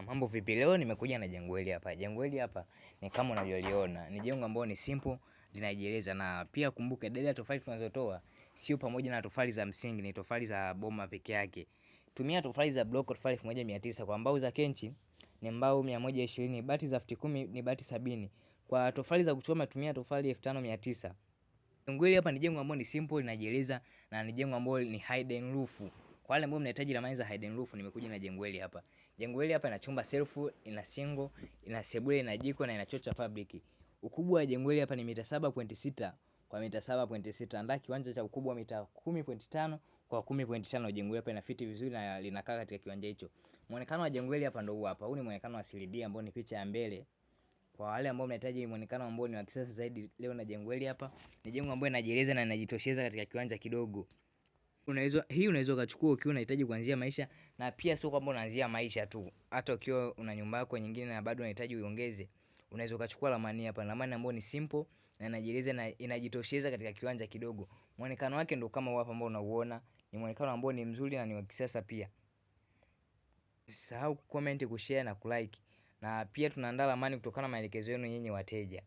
Mambo vipi? Leo nimekuja na jengo hili hapa. Jengo hili hapa ni kama unavyoliona. Ni jengo ambalo ni simple, linajieleza, na pia kumbuka idadi ya tofali tunazotoa sio pamoja na tofali za msingi, ni tofali za boma peke yake. Tumia tofali za block, tofali 1900 kwa mbao za kenchi ni mbao 120, bati za futi 10 ni bati 70. Kwa tofali za kuchoma tumia tofali 5900. Jengo hili hapa ni jengo ambalo ni simple, linajieleza, na ni jengo ambalo ni hidden roof. Kwa wale ambao mnahitaji ramani za hidden roof, nimekuja na jengo hili hapa. Jengo hili hapa ina chumba self, ina single, ina sebule, ina jiko na ina choo cha public. Ukubwa wa jengo hili hapa ni mita 7.6 kwa mita 7.6. Andaa kiwanja cha ukubwa mita 10.5 kwa 10.5. Jengo hili hapa ina fiti vizuri na linakaa katika kiwanja hicho. Muonekano wa jengo hili hapa ndio huu hapa. Huu ni muonekano wa 3D ambao ni picha ya mbele. Kwa wale ambao mnahitaji muonekano ambao ni wa kisasa zaidi, leo na jengo hili hapa. Ni jengo ambalo linajieleza na linajitosheza katika kiwanja kidogo. Unaweza ukachukua ukiwa unahitaji kuanzia maisha, na pia sio kwamba unaanzia maisha tu. Hata ukiwa una nyumba yako nyingine na bado unahitaji uiongeze, unaweza ukachukua ramani hapa. Ramani ambayo ni simple na inajieleza na inajitosheza katika kiwanja kidogo. Muonekano wake ndio kama hapa ambao unauona. Ni muonekano ambao ni mzuri na ni wa kisasa pia. Usisahau kucomment, kushare na kulike. Na pia tunaandaa ramani kutokana na maelekezo yenu nyinyi wateja.